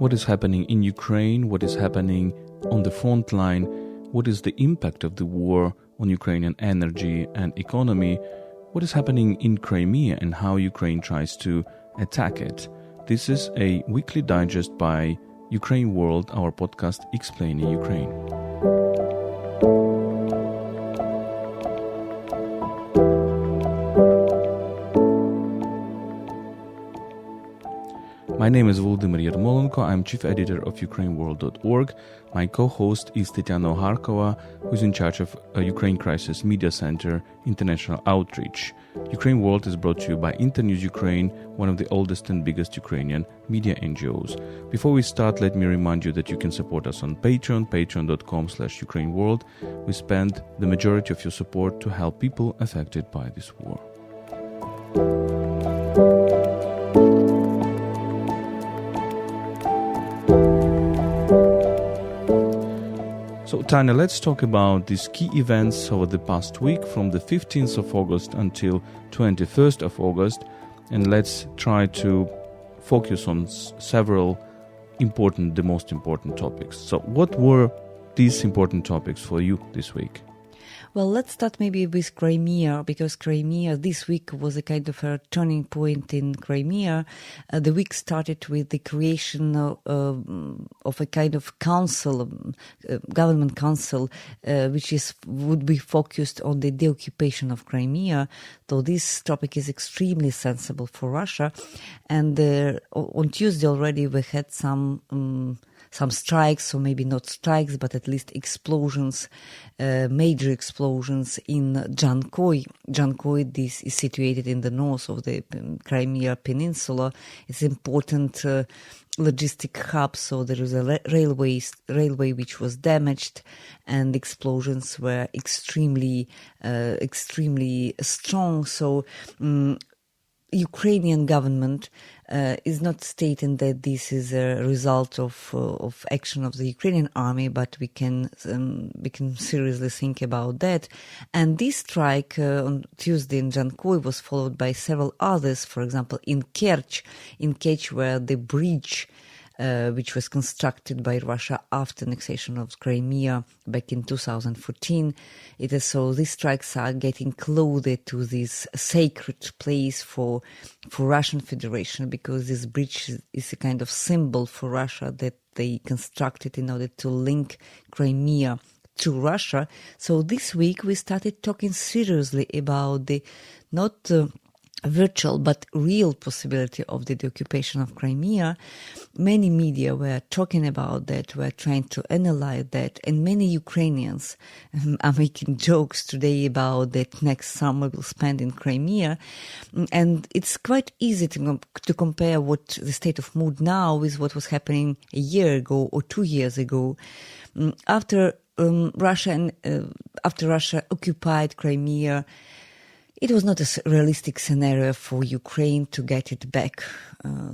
what is happening in Ukraine, what is happening on the front line, what is the impact of the war on Ukrainian energy and economy, what is happening in Crimea and how Ukraine tries to attack it. This is a weekly digest by UkraineWorld, our podcast explaining Ukraine. My name is Volodymyr Yermolenko. I'm chief editor of UkraineWorld.org. My co-host is Tetyana Ogarkova, who's in charge of Ukraine Crisis Media Center International Outreach. Ukraine World is brought to you by Internews Ukraine, one of the oldest and biggest Ukrainian media NGOs. Before we start, let me remind you that you can support us on Patreon, patreon.com/UkraineWorld. We spend the majority of your support to help people affected by this war. So, Tanya, let's talk about these key events over the past week from the 15th of August until 21st of August, and let's try to focus on several the most important topics. So, what were these important topics for you this week? Well, let's start maybe with Crimea, because Crimea this week was a kind of a turning point in Crimea. The week started with the creation of a kind of council, government council, which would be focused on the deoccupation of Crimea. So this topic is extremely sensible for Russia. And on Tuesday already we had some strikes, or maybe not strikes, but at least explosions, major explosions in Jankoy. Jankoy, this is situated in the north of the Crimea peninsula. It's an important logistic hub, so there is a railway which was damaged, and explosions were extremely strong. So Ukrainian government is not stating that this is a result of action of the Ukrainian army, but we can seriously think about that. And this strike on Tuesday in Jankoy was followed by several others. For example, in Kerch, where the bridge which was constructed by Russia after annexation of Crimea back in 2014. So these strikes are getting closer to this sacred place for Russian Federation, because this bridge is a kind of symbol for Russia that they constructed in order to link Crimea to Russia. So this week we started talking seriously about the not virtual but real possibility of the occupation of Crimea. Many media were talking about that, were trying to analyze that, and many Ukrainians are making jokes today about that next summer we'll spend in Crimea. And it's quite easy to compare what the state of mood now with what was happening a year ago or 2 years ago. After Russia occupied Crimea, it was not a realistic scenario for Ukraine to get it back.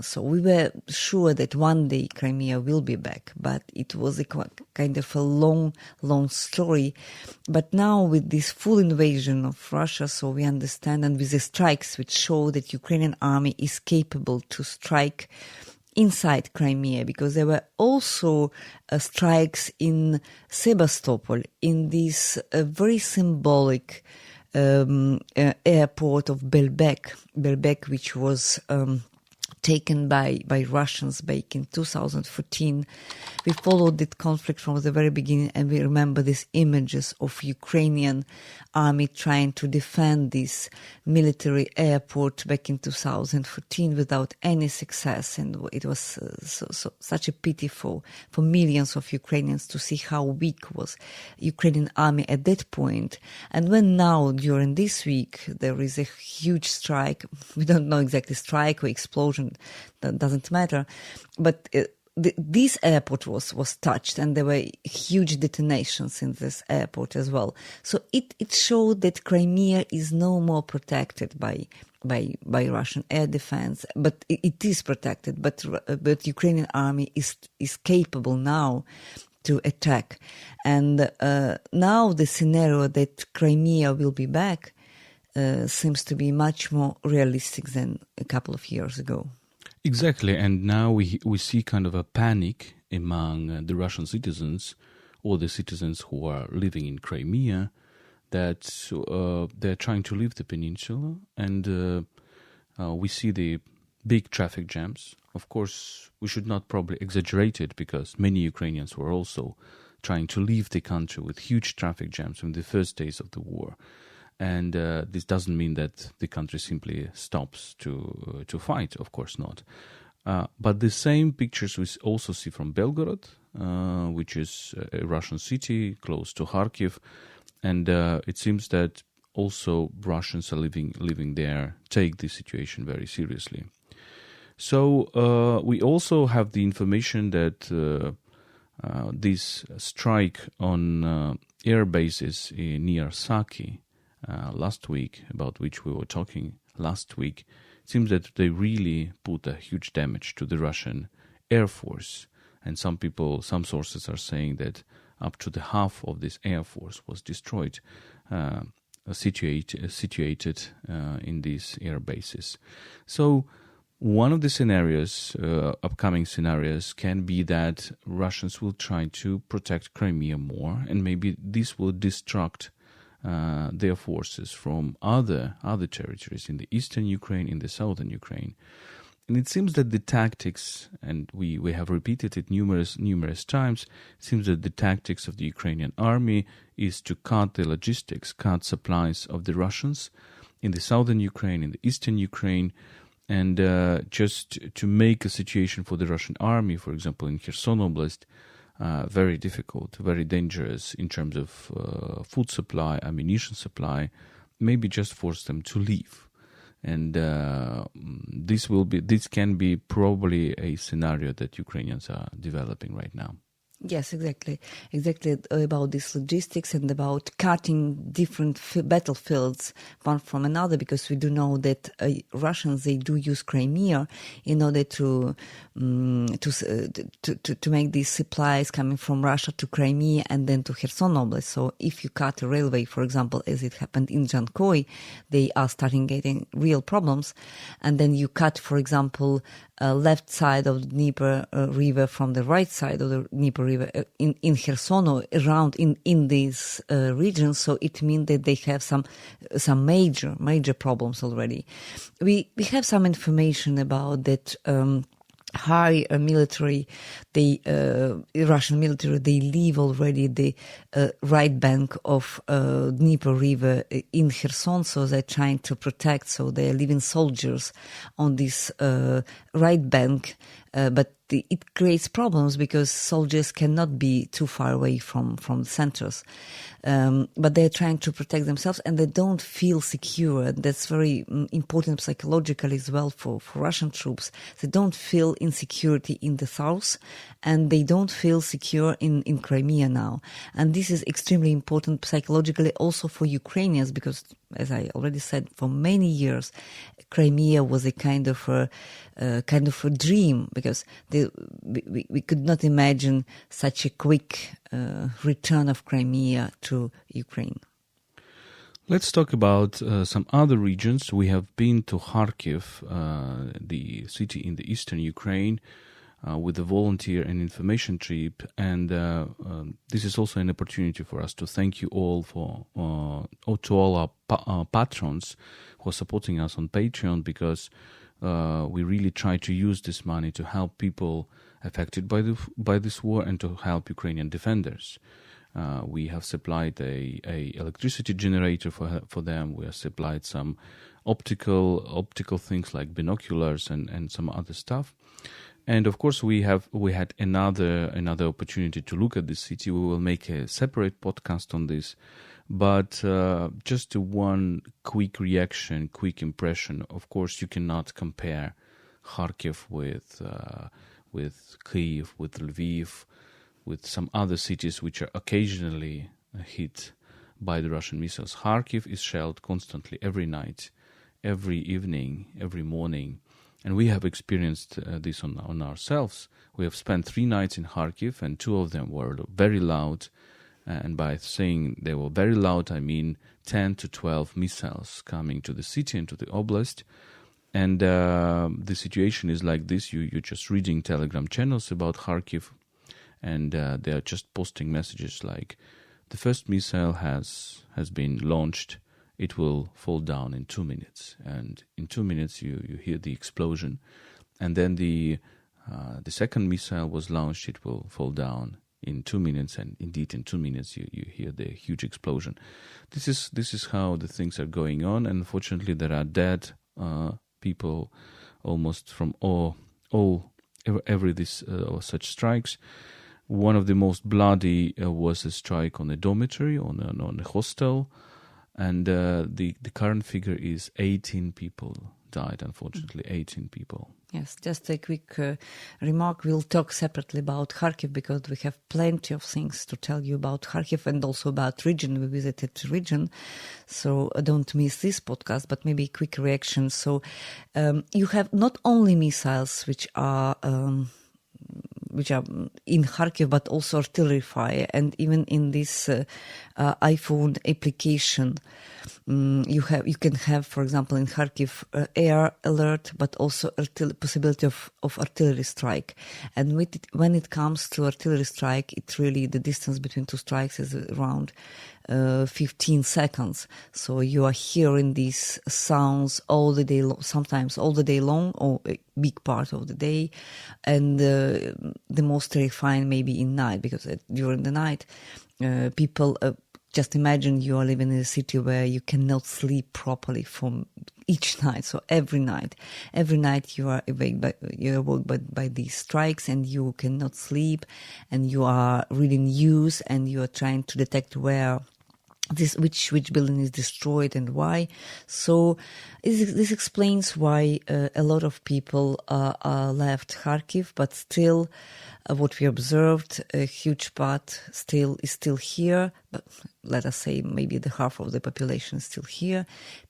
So we were sure that one day Crimea will be back, but it was a kind of a long story. But now with this full invasion of Russia, so we understand, and with the strikes which show that Ukrainian army is capable to strike inside Crimea, because there were also strikes in Sebastopol, in this very symbolic airport of Belbek, which was taken by Russians back in 2014. We followed that conflict from the very beginning, and we remember these images of Ukrainian army trying to defend this military airport back in 2014 without any success. And it was such a pity for millions of Ukrainians to see how weak was Ukrainian army at that point. And when now, during this week, there is a huge strike, we don't know exactly strike or explosion, that doesn't matter, but this airport was touched, and there were huge detonations in this airport as well. So it showed that Crimea is no more protected by Russian air defense, but it is protected. But Ukrainian army is capable now to attack, and now the scenario that Crimea will be back seems to be much more realistic than a couple of years ago. Exactly, and now we see kind of a panic among the Russian citizens or the citizens who are living in Crimea that they're trying to leave the peninsula, and we see the big traffic jams. Of course, we should not probably exaggerate it because many Ukrainians were also trying to leave the country with huge traffic jams from the first days of the war. And this doesn't mean that the country simply stops to fight, of course not. But the same pictures we also see from Belgorod, which is a Russian city close to Kharkiv, and it seems that also Russians are living there take this situation very seriously. So we also have the information that this strike on air bases near Saki last week, about which we were talking last week, it seems that they really put a huge damage to the Russian Air Force. And some sources are saying that up to the half of this Air Force was destroyed, situated in these air bases. So one of the scenarios, upcoming scenarios, can be that Russians will try to protect Crimea more, and maybe this will distract their forces from other territories in the eastern Ukraine, in the southern Ukraine. And it seems that the tactics, and we have repeated it numerous times, it seems that the tactics of the Ukrainian army is to cut the logistics, cut supplies of the Russians in the southern Ukraine, in the eastern Ukraine, and just to make a situation for the Russian army, for example, in Kherson Oblast, very difficult, very dangerous in terms of food supply, ammunition supply, maybe just force them to leave. And this can be probably a scenario that Ukrainians are developing right now. Yes, exactly about this logistics and about cutting different battlefields one from another, because we do know that Russians, they do use Crimea in order to make these supplies coming from Russia to Crimea and then to Kherson Oblast. So if you cut a railway, for example, as it happened in Jankoi, they are starting getting real problems. And then you cut, for example, left side of the Dnieper river from the right side of the Dnieper river in Kherson or around in these regions. So it means that they have some major problems already. We have some information about that. High military, Russian military, they leave already the right bank of Dnieper River in Kherson, so they're trying to protect, so they're leaving soldiers on this right bank, but it creates problems because soldiers cannot be too far away from the centers. But they're trying to protect themselves and they don't feel secure. That's very important psychologically as well for Russian troops. They don't feel insecurity in the south and they don't feel secure in Crimea now. And this is extremely important psychologically also for Ukrainians because, as I already said, for many years, Crimea was a kind of a dream because we could not imagine such a quick return of Crimea to Ukraine. Let's talk about some other regions. We have been to Kharkiv, the city in the eastern Ukraine, with a volunteer and information trip, and this is also an opportunity for us to thank you all to all our patrons who are supporting us on Patreon, because we really try to use this money to help people affected by this war and to help Ukrainian defenders. We have supplied a electricity generator for them. We have supplied some optical things like binoculars and some other stuff. And of course, we had another opportunity to look at this city. We will make a separate podcast on this. But just one quick reaction, quick impression. Of course, you cannot compare Kharkiv with Kyiv, with Lviv, with some other cities which are occasionally hit by the Russian missiles. Kharkiv is shelled constantly, every night, every evening, every morning. And we have experienced this on ourselves. We have spent 3 nights in Kharkiv, and 2 of them were very loud. And by saying they were very loud, I mean 10 to 12 missiles coming to the city and to the oblast. And the situation is like this. You're just reading Telegram channels about Kharkiv, and they are just posting messages like, the first missile has been launched. It will fall down in 2 minutes. And in 2 minutes, you hear the explosion. And then the second missile was launched. It will fall down in 2 minutes. And indeed, in 2 minutes, you hear the huge explosion. This is how the things are going on. And unfortunately, there are dead people almost from every such strikes. One of the most bloody was a strike on a dormitory, on a hostel, and the current figure is 18 people died, unfortunately, 18 people. Yes, just a quick remark. We'll talk separately about Kharkiv because we have plenty of things to tell you about Kharkiv and also about region. We visited region, so don't miss this podcast, but maybe a quick reaction. So you have not only missiles which are in Kharkiv, but also artillery fire. And even in this iPhone application, you can have, for example, in Kharkiv, air alert, but also possibility of artillery strike. And when it comes to artillery strike, it really, the distance between two strikes is around 15 seconds. So you are hearing these sounds all the day, sometimes all the day long, or a big part of the day. And the most terrifying maybe in night, because during the night, people, just imagine you are living in a city where you cannot sleep properly from each night. So every night you are awoke by these strikes, and you cannot sleep, and you are reading news, and you are trying to detect which building is destroyed and why. So this explains why a lot of people left Kharkiv, but still what we observed, a huge part is still here, but let us say maybe the half of the population is still here.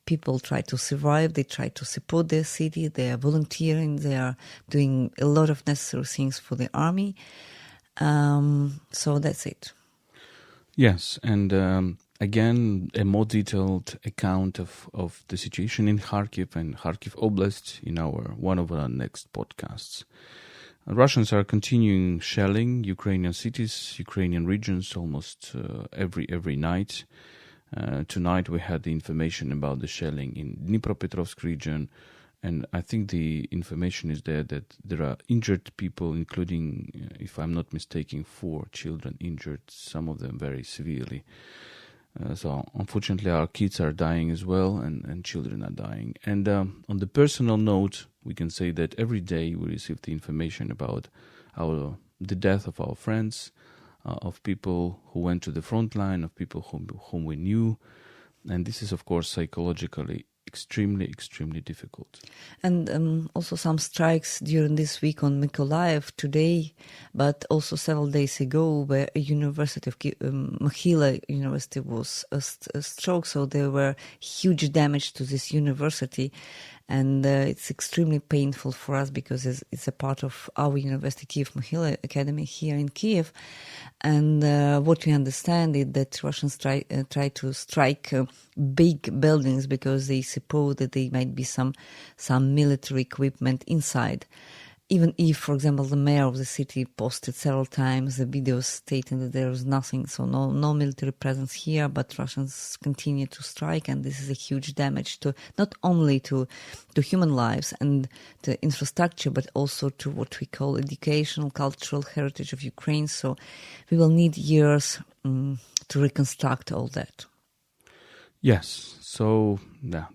People try to survive, they try to support their city, they are volunteering, they are doing a lot of necessary things for the army. So that's it. Yes, and again, a more detailed account of the situation in Kharkiv and Kharkiv Oblast in one of our next podcasts. Russians are continuing shelling Ukrainian cities, Ukrainian regions almost every night. Tonight we had the information about the shelling in Dnipropetrovsk region, and I think the information is there that there are injured people, including, if I'm not mistaken, 4 children injured, some of them very severely. So unfortunately our kids are dying as well, and children are dying. And on the personal note, we can say that every day we receive the information about the death of our friends, of people who went to the front line, of people whom we knew. And this is, of course, psychologically extremely difficult. And also some strikes during this week on Mykolaiv today, but also several days ago, where a university of Mohyla University was struck. So there were huge damage to this university, and it's extremely painful for us because it's a part of our university, Kiev Mohyla Academy here in Kiev. And what we understand is that Russians try to strike big buildings because they suppose that there might be some military equipment inside. Even if, for example, the mayor of the city posted several times the videos stating that there is nothing, so no military presence here, but Russians continue to strike, and this is a huge damage to not only to human lives and the infrastructure, but also to what we call educational, cultural heritage of Ukraine. So we will need years to reconstruct all that. Yes, so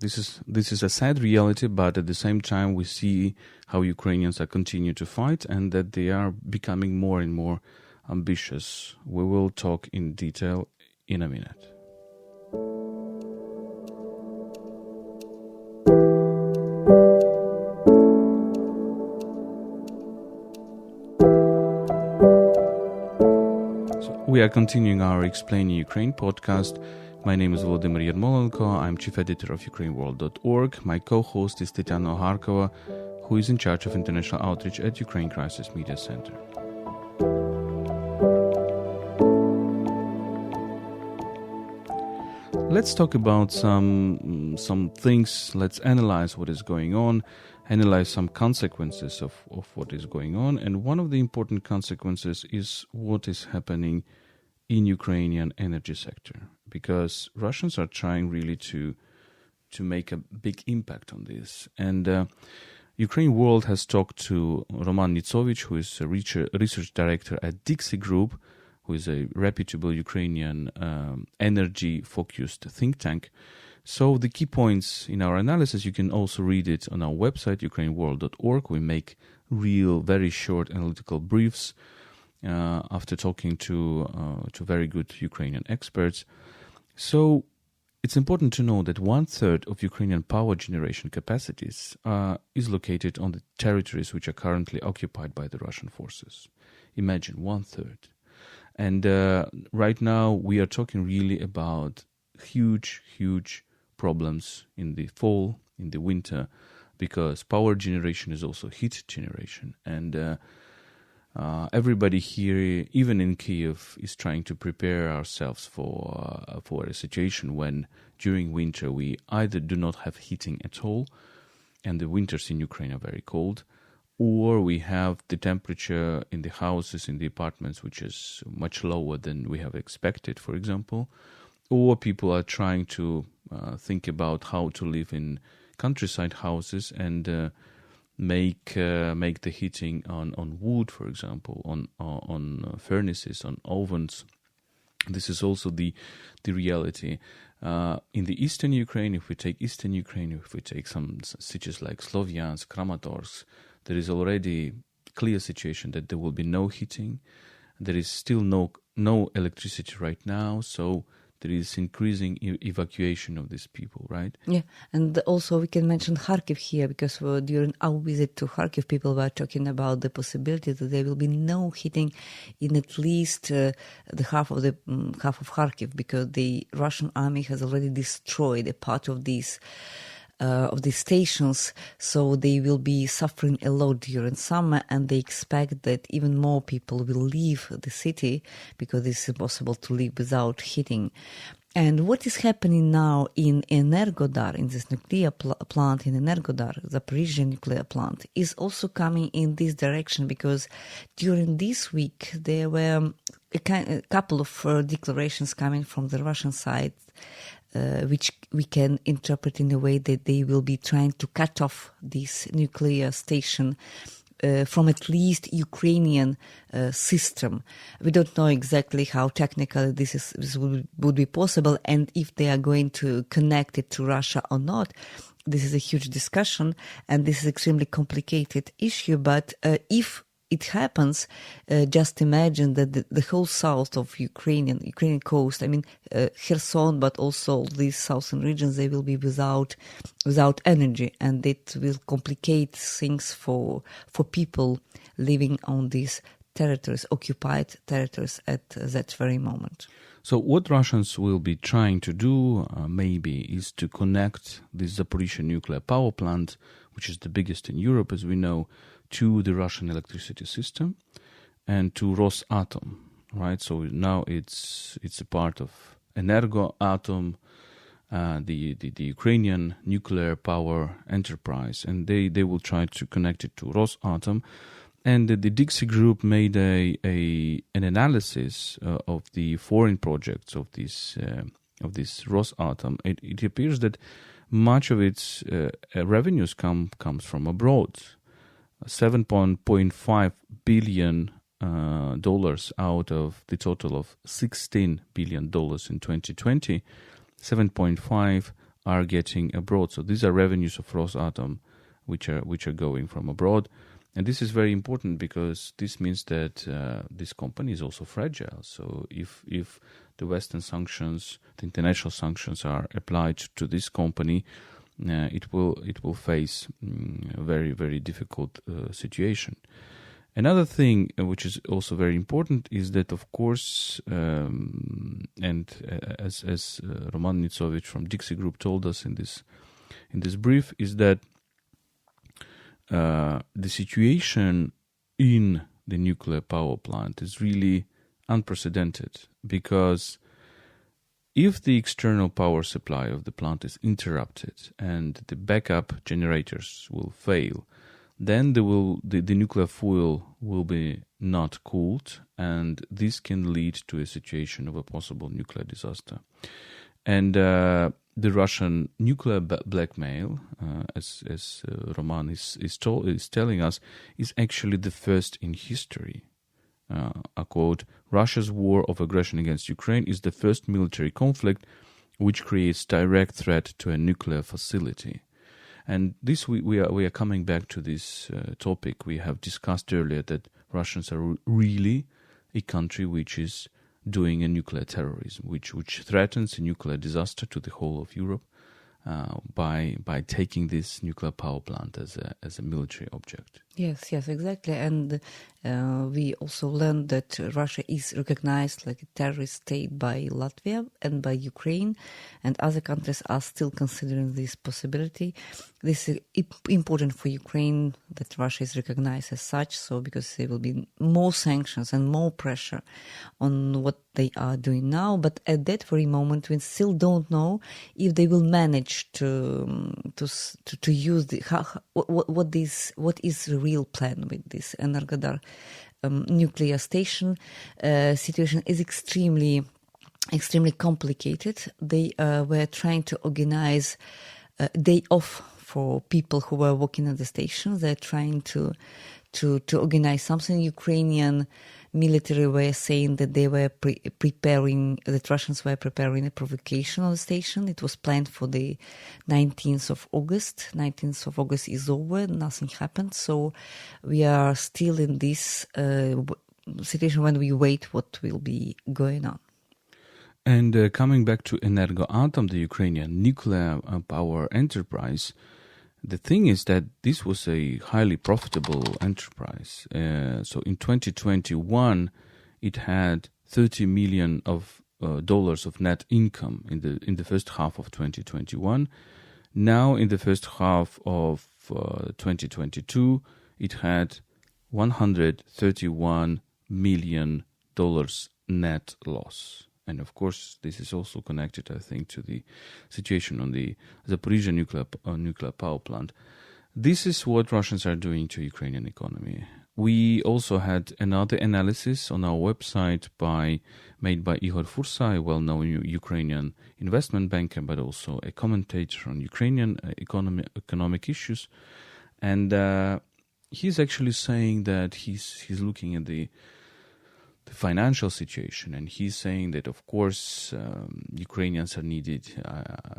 this is a sad reality, but at the same time we see how Ukrainians are continuing to fight and that they are becoming more and more ambitious. We will talk in detail in a minute. So we are continuing our Explaining Ukraine podcast. My name is Volodymyr Yermolenko. I'm chief editor of UkraineWorld.org. My co-host is Tetyana Ogarkova, who is in charge of international outreach at Ukraine Crisis Media Center. let's talk about some things. Let's analyze what is going on, analyze some consequences of what is going on. And one of the important consequences is what is happening in Ukrainian energy sector, because Russians are trying really to make a big impact on this. And UkraineWorld has talked to Roman Nitsovich, who is a research director at Dixie Group, who is a reputable Ukrainian energy-focused think tank. So the key points in our analysis, you can also read it on our website, UkraineWorld.org. We make real, very short analytical briefs after talking to very good Ukrainian experts. So it's important to know that 1/3 of Ukrainian power generation capacities is located on the territories which are currently occupied by the Russian forces. Imagine 1/3. And right now we are talking really about huge problems in the fall, in the winter, because power generation is also heat generation. And everybody here, even in Kyiv, is trying to prepare ourselves for a situation when during winter we either do not have heating at all, and the winters in Ukraine are very cold, or we have the temperature in the houses, in the apartments, which is much lower than we have expected, for example, or people are trying to think about how to live in countryside houses and make the heating on wood, for example, on furnaces, on ovens. This is also the reality. In the eastern Ukraine, if we take eastern Ukraine, if we take some cities like Slovyansk, Kramatorsk, there is already clear situation that there will be no heating. There is still no electricity right now, so there is increasing evacuation of these people, right? Yeah, and also we can mention Kharkiv here, because during our visit to Kharkiv, people were talking about the possibility that there will be no heating in at least the half of Kharkiv, because the Russian army has already destroyed a part of these stations, so they will be suffering a lot during summer, and they expect that even more people will leave the city because it's impossible to live without heating. And what is happening now in Energodar, in this nuclear plant in Energodar, the Zaporizhzhia nuclear plant, is also coming in this direction, because during this week there were a couple of declarations coming from the Russian side, which we can interpret in a way that they will be trying to cut off this nuclear station from at least Ukrainian system. We don't know exactly how technically this would be possible, and if they are going to connect it to Russia or not. This is a huge discussion, and this is extremely complicated issue. But if it happens, just imagine that the whole south of Ukrainian coast, I mean Kherson, but also these southern regions, they will be without energy, and it will complicate things for people living on these territories, occupied territories at that very moment. So what Russians will be trying to do maybe is to connect this Zaporizhzhia nuclear power plant, which is the biggest in Europe, as we know, to the Russian electricity system and to Rosatom, right? So now it's a part of Energoatom, the Ukrainian nuclear power enterprise, and they will try to connect it to Rosatom. And the Dixie Group made an analysis of the foreign projects of this Rosatom. It appears that much of its revenues comes from abroad. $7.5 billion out of the total of $16 billion in 2020. 7.5 are getting abroad. So these are revenues of Rosatom, which are going from abroad. And this is very important because this means that this company is also fragile. So if the Western sanctions, the international sanctions are applied to this company, it will face a very, very difficult situation. Another thing which is also very important is that, of course, and as Roman Nitsovich from Dixie Group told us in this brief, is that the situation in the nuclear power plant is really unprecedented, because If the external power supply of the plant is interrupted and the backup generators will fail, then the nuclear fuel will be not cooled, and this can lead to a situation of a possible nuclear disaster. And the Russian nuclear blackmail, as Roman is telling us, is actually the first in history. I quote, Russia's war of aggression against Ukraine is the first military conflict which creates direct threat to a nuclear facility. And this we are coming back to this topic. We have discussed earlier that Russians are really a country which is doing a nuclear terrorism, which threatens a nuclear disaster to the whole of Europe by taking this nuclear power plant as a military object. Yes, exactly. And we also learned that Russia is recognized like a terrorist state by Latvia and by Ukraine, and other countries are still considering this possibility. This is important for Ukraine that Russia is recognized as such, so because there will be more sanctions and more pressure on what they are doing now. But at that very moment, we still don't know if they will manage to use what is the real plan with this Energodar nuclear station. Situation is extremely complicated. They were trying to organize a day off for people who were working at the station. They're trying to organize something. Ukrainian military were saying that they were that Russians were preparing a provocation on the station. It was planned for the 19th of August. 19th of August is over. Nothing happened. So we are still in this situation when we wait what will be going on. And coming back to Energoatom, the Ukrainian nuclear power enterprise, the thing is that this was a highly profitable enterprise. So in 2021, it had $30 million of net income in the first half of 2021. Now, in the first half of 2022, it had $131 million net loss. And of course, this is also connected, I think, to the situation on the Zaporizhzhia nuclear power plant. This is what Russians are doing to Ukrainian economy. We also had another analysis on our website made by Igor Fursa, a well-known Ukrainian investment banker, but also a commentator on Ukrainian economic issues. And he's actually saying that he's looking at the financial situation, and he's saying that of course Ukrainians are needed.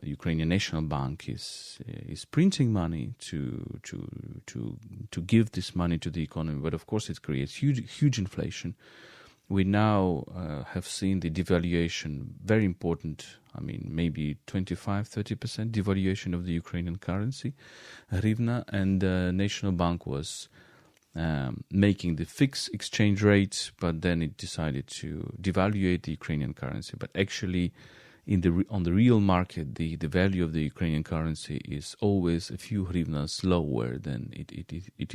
Ukrainian National Bank is printing money to give this money to the economy, but of course it creates huge inflation. We now have seen the devaluation, very important. I mean, maybe 25-30% devaluation of the Ukrainian currency, hryvnia, and the National Bank was making the fixed exchange rate, but then it decided to devaluate the Ukrainian currency. But actually, on the real market, the value of the Ukrainian currency is always a few hryvnias lower than it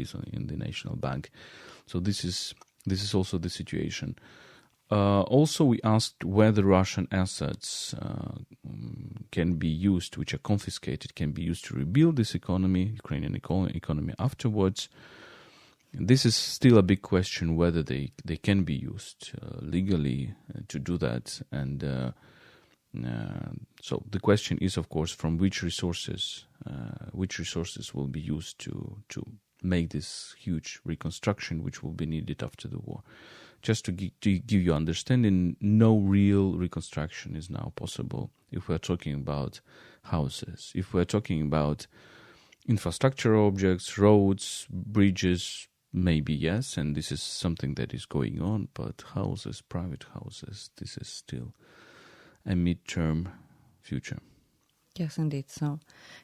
is in the National Bank. So this is also the situation. Also, we asked whether Russian assets can be used, which are confiscated, can be used to rebuild this economy, Ukrainian economy afterwards. This is still a big question whether they can be used legally to do that. And so the question is, of course, from which resources will be used to make this huge reconstruction, which will be needed after the war. Just to give you understanding, no real reconstruction is now possible if we're talking about houses. If we're talking about infrastructure objects, roads, bridges, maybe yes, and this is something that is going on, but houses, private houses, this is still a mid-term future. Yes, indeed. So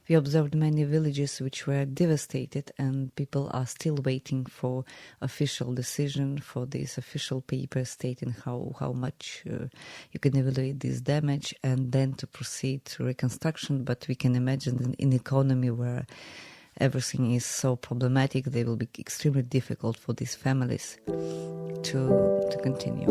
we observed many villages which were devastated, and people are still waiting for official decision, for this official paper stating how much you can evaluate this damage, and then to proceed to reconstruction. But we can imagine in an economy where everything is so problematic, they will be extremely difficult for these families to continue.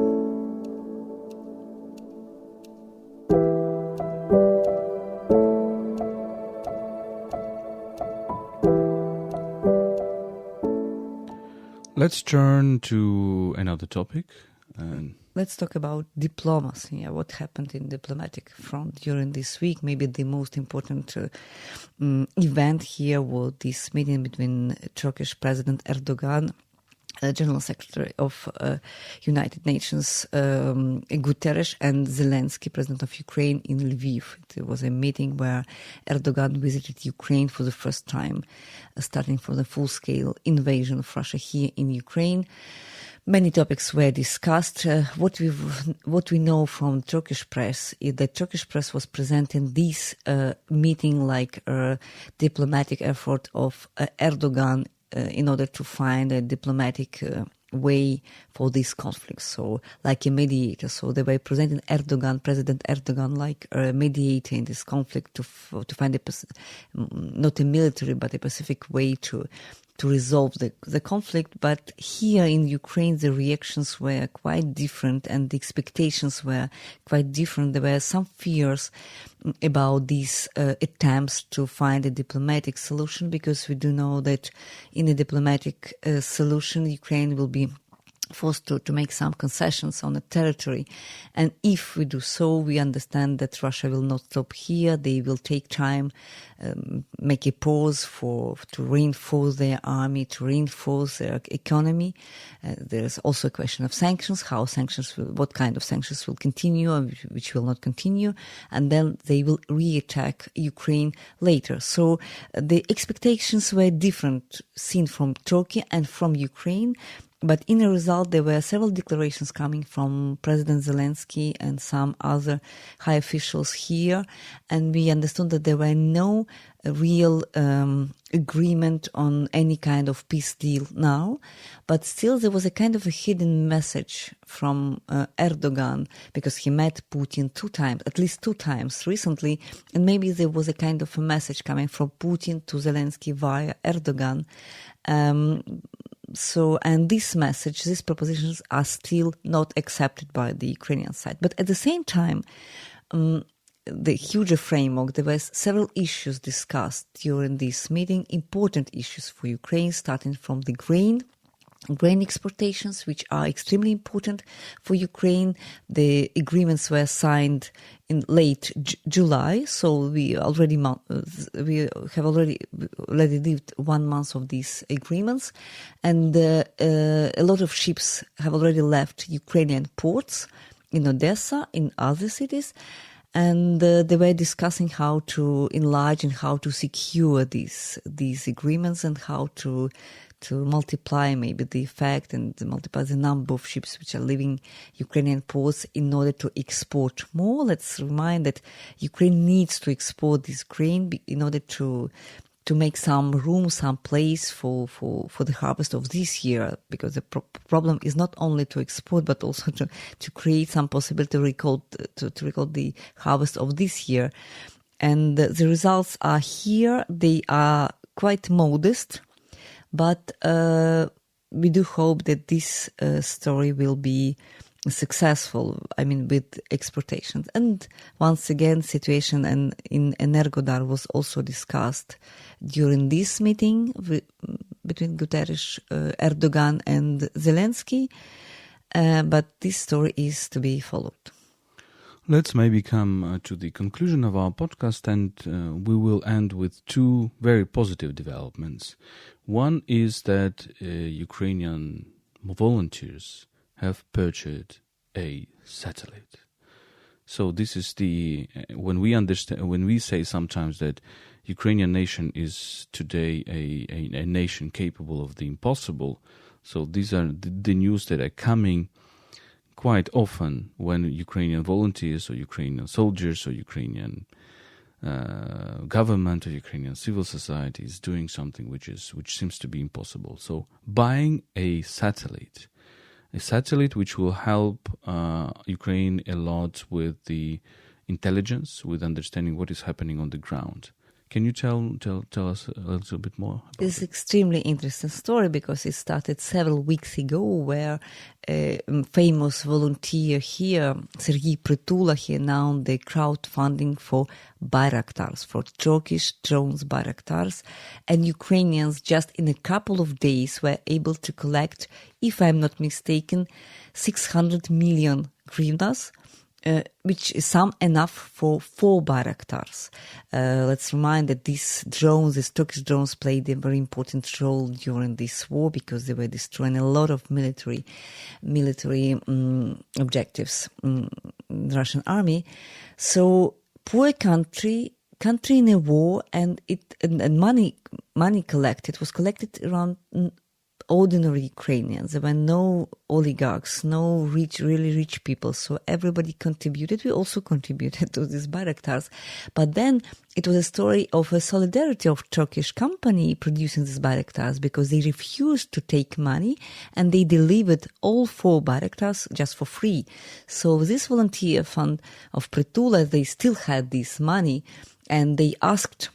Let's turn to another topic. Let's talk about diplomacy. What happened in diplomatic front during this week? Maybe the most important event here was this meeting between Turkish President Erdogan, General Secretary of United Nations Guterres, and Zelensky, President of Ukraine, in Lviv. It was a meeting where Erdogan visited Ukraine for the first time, starting from the full-scale invasion of Russia here in Ukraine. Many topics were discussed. What we know from Turkish press is that Turkish press was presenting this meeting like a diplomatic effort of Erdogan in order to find a diplomatic way for this conflict, so like a mediator. So they were presenting President Erdogan, like a mediator in this conflict to find not a military but a pacific way to resolve the conflict. But here in Ukraine, the reactions were quite different and the expectations were quite different. There were some fears about these attempts to find a diplomatic solution, because we do know that in a diplomatic solution, Ukraine will be forced to make some concessions on the territory. And if we do so, we understand that Russia will not stop here. They will take time, make a pause to reinforce their army, to reinforce their economy. There's also a question of sanctions, what kind of sanctions will continue and which will not continue. And then they will re-attack Ukraine later. So the expectations were different seen from Turkey and from Ukraine. But in a result, there were several declarations coming from President Zelensky and some other high officials here, and we understood that there were no real agreement on any kind of peace deal now. But still, there was a kind of a hidden message from Erdogan, because he met Putin at least two times recently, and maybe there was a kind of a message coming from Putin to Zelensky via Erdogan. And this message, these propositions are still not accepted by the Ukrainian side. But at the same time, the huger framework, there were several issues discussed during this meeting, important issues for Ukraine, starting from the grain exportations, which are extremely important for Ukraine. The agreements were signed in late July, so we have already lived 1 month of these agreements, and a lot of ships have already left Ukrainian ports in Odessa, in other cities. And they were discussing how to enlarge and how to secure these agreements, and how to multiply maybe the effect and multiply the number of ships which are leaving Ukrainian ports in order to export more. Let's remind that Ukraine needs to export this grain in order to make some room, some place for the harvest of this year, because the problem is not only to export but also to create some possibility to record the harvest of this year. And the results are here. They are quite modest, but we do hope that this story will be successful, with exportations. And once again, situation in Energodar was also discussed during this meeting between Guterres, Erdogan and Zelensky. But this story is to be followed. Let's maybe come to the conclusion of our podcast, and we will end with two very positive developments. One is that Ukrainian volunteers have purchased a satellite. So this is when we say sometimes that Ukrainian nation is today a nation capable of the impossible. So these are the news that are coming quite often when Ukrainian volunteers or Ukrainian soldiers or Ukrainian government or Ukrainian civil society is doing something which seems to be impossible. So buying a satellite which will help Ukraine a lot with the intelligence, with understanding what is happening on the ground. Can you tell us a little bit more about This is it? an extremely interesting story because it started several weeks ago where a famous volunteer here, Sergei Prytula, he announced the crowdfunding for Bayraktars, for Turkish drones Bayraktars, and Ukrainians just in a couple of days were able to collect, if I'm not mistaken, 600 million hryvnias, which is enough for 4 Bayraktars. Let's remind that these Turkish drones played a very important role during this war because they were destroying a lot of military objectives in the Russian army. So poor country in a war, and money collected was collected around ordinary Ukrainians. There were no oligarchs, no really rich people. So everybody contributed. We also contributed to these Bayraktars. But then it was a story of a solidarity of Turkish company producing these Bayraktars because they refused to take money and they delivered all 4 Bayraktars just for free. So this volunteer fund of Prytula, they still had this money and they asked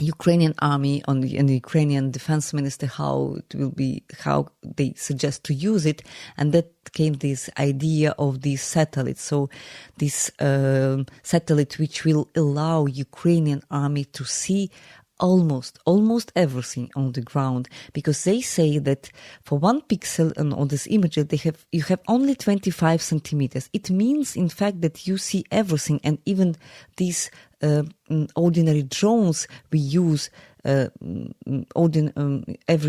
Ukrainian Army and the Ukrainian Defense Minister how they suggest to use it, and that came this idea of this satellite. So this satellite which will allow Ukrainian Army to see almost everything on the ground, because they say that for 1 pixel on this image you have only 25 centimeters. It means in fact that you see everything, and even these ordinary drones we use every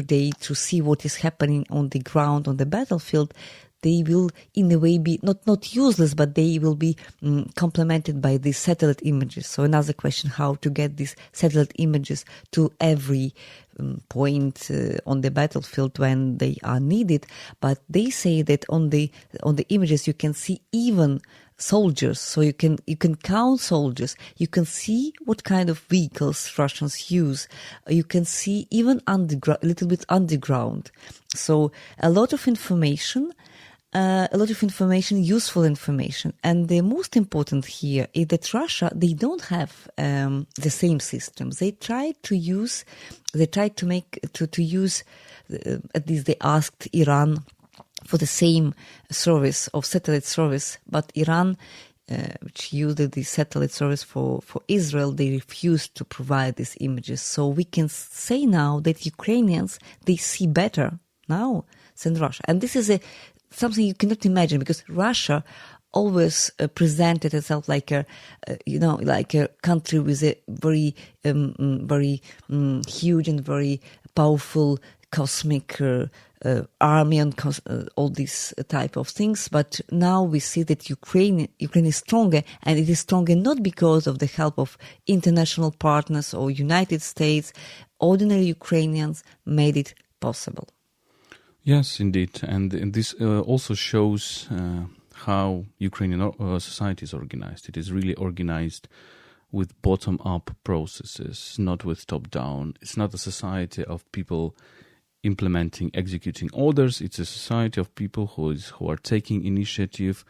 day to see what is happening on the ground, on the battlefield, they will in a way be not useless, but they will be complemented by these satellite images. So another question, how to get these satellite images to every point on the battlefield when they are needed. But they say that on the images you can see even soldiers, so you can count soldiers. You can see what kind of vehicles Russians use. You can see even a little bit underground. So a lot of information, useful information. And the most important here is that Russia, they don't have the same systems. They try to use, at least they asked Iran for the same service of satellite service, but Iran, which used the satellite service for Israel, they refused to provide these images. So we can say now that Ukrainians, they see better now than Russia. And this is something you cannot imagine, because Russia always presented itself like a country with a very huge and very powerful cosmic army and all these type of things. But now we see that Ukraine is stronger, and it is stronger not because of the help of international partners or United States. Ordinary Ukrainians made it possible. Yes, indeed. And this also shows how Ukrainian society is organized. It is really organized with bottom-up processes, not with top-down. It's not a society of people implementing, executing orders. It's a society of people who are taking initiative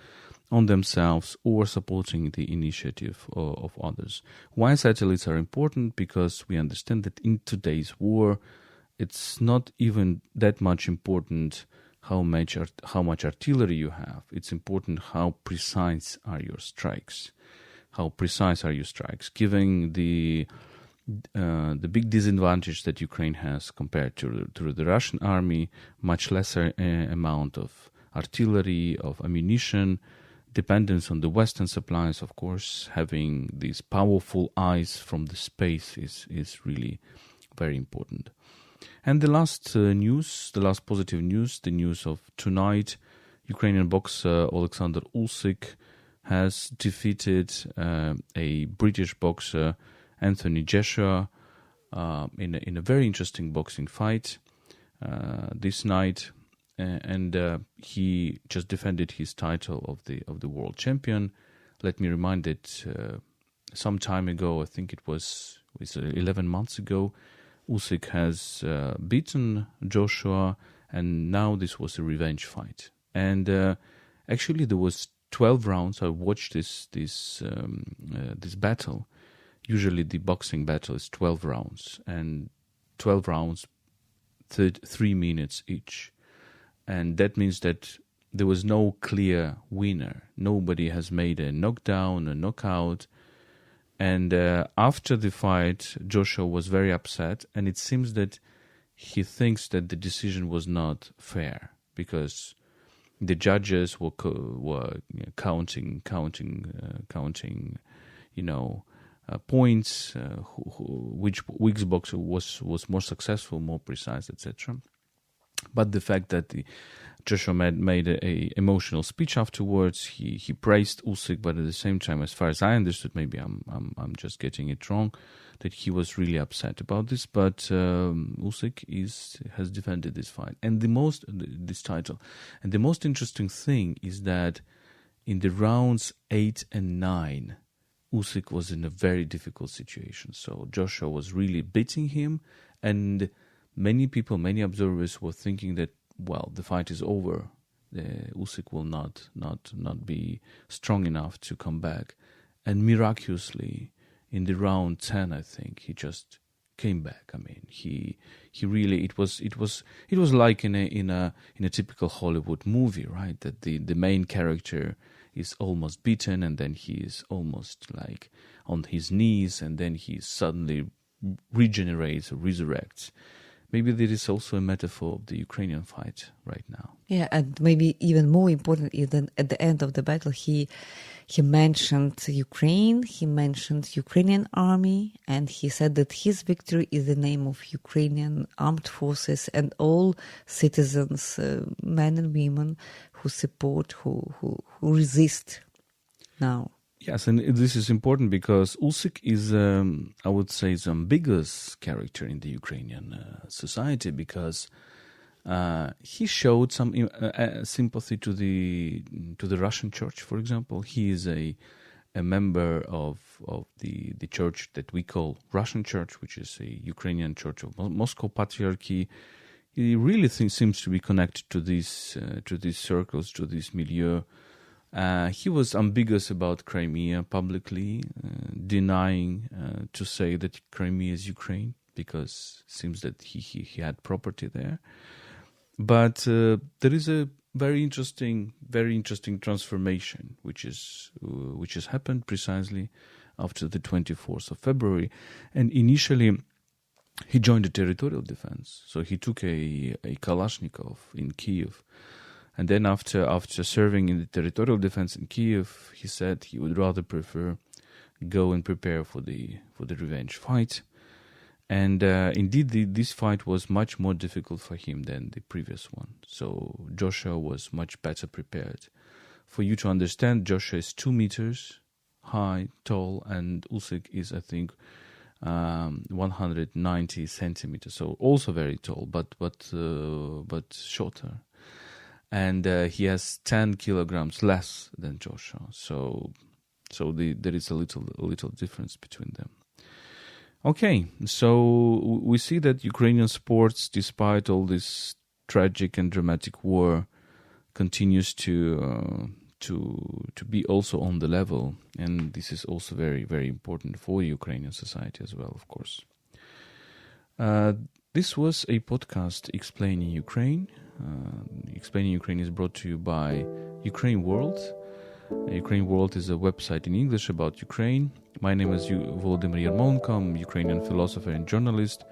on themselves or supporting the initiative of others. Why satellites are important? Because we understand that in today's war, it's not even that much important how much artillery you have. It's important how precise are your strikes. How precise are your strikes, given the big disadvantage that Ukraine has compared to the Russian army, much lesser amount of artillery, of ammunition, dependence on the Western supplies, of course. Having these powerful eyes from the space is really very important. And the last news, the last positive news, the news of tonight, Ukrainian boxer Alexander Usyk has defeated a British boxer, Anthony Joshua, in a very interesting boxing fight this night, and he just defended his title of the world champion. Let me remind that some time ago, I think it was 11 months ago, Usyk has beaten Joshua, and now this was a revenge fight. And actually, there was 12 rounds. I watched this battle. usually the boxing battle is 12 rounds, and 12 rounds, 3 minutes each. And that means that there was no clear winner. Nobody has made a knockdown, a knockout. And after the fight, Joshua was very upset, and it seems that he thinks that the decision was not fair, because the judges were counting, points, which boxer was more successful, more precise, etc. But the fact that Joshua made a emotional speech afterwards, he praised Usyk, but at the same time, as far as I understood, maybe I'm just getting it wrong, that he was really upset about this. But Usyk has defended this fight and this title. And the most interesting thing is that in the rounds 8 and 9, Usyk was in a very difficult situation. So Joshua was really beating him, and many observers were thinking that, well, the fight is over. Usyk will not be strong enough to come back. And miraculously, in the round 10, I think, he just came back. I mean, he really, it was like in a typical Hollywood movie, right? That the main character is almost beaten, and then he is almost like on his knees, and then he suddenly regenerates or resurrects. Maybe there is also a metaphor of the Ukrainian fight right now. Yeah, and maybe even more important is that at the end of the battle, he mentioned Ukraine, he mentioned Ukrainian Army, and he said that his victory is the name of Ukrainian armed forces and all citizens, men and women, who support, who resist now. Yes, and this is important because Usyk is, I would say, the biggest character in the Ukrainian society, because he showed some sympathy to the Russian church, for example. He is a member of the church that we call Russian Church, which is a Ukrainian church of Moscow Patriarchy. He really seems to be connected to these circles, to this milieu. He was ambiguous about Crimea publicly, denying to say that Crimea is Ukraine, because it seems that he had property there. But there is a very interesting transformation which has happened precisely after the 24th of February. And initially, he joined the territorial defense. So he took a Kalashnikov in Kiev. And then after serving in the territorial defense in Kiev, he said he would rather prefer go and prepare for the revenge fight. And indeed, this fight was much more difficult for him than the previous one. So Joshua was much better prepared. For you to understand, Joshua is 2 meters high, tall, and Usyk is, I think, 190 centimeters. So also very tall, but shorter. And he has 10 kilograms less than Joshua. So there is a little difference between them. Okay, so we see that Ukrainian sports, despite all this tragic and dramatic war, continues to be also on the level, and this is also very, very important for Ukrainian society as well, of course. This was a podcast explaining Ukraine. Explaining Ukraine is brought to you by UkraineWorld. UkraineWorld is a website in English about Ukraine. My name is Volodymyr Yarmolenko. I'm a Ukrainian philosopher and journalist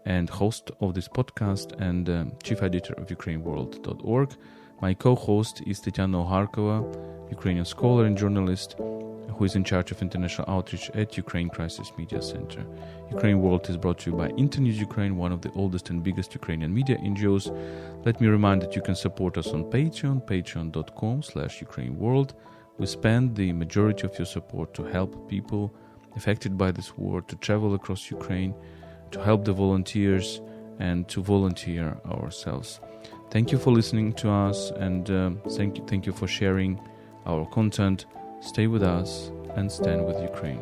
and host of this podcast and chief editor of UkraineWorld.org. My co-host is Tetyana Ogarkova, Ukrainian scholar and journalist who is in charge of international outreach at Ukraine Crisis Media Center. Ukraine World is brought to you by Internews Ukraine, one of the oldest and biggest Ukrainian media NGOs. Let me remind that you can support us on Patreon, patreon.com/UkraineWorld. We spend the majority of your support to help people affected by this war, to travel across Ukraine, to help the volunteers, and to volunteer ourselves. Thank you for listening to us, and thank you for sharing our content. Stay with us and stand with Ukraine.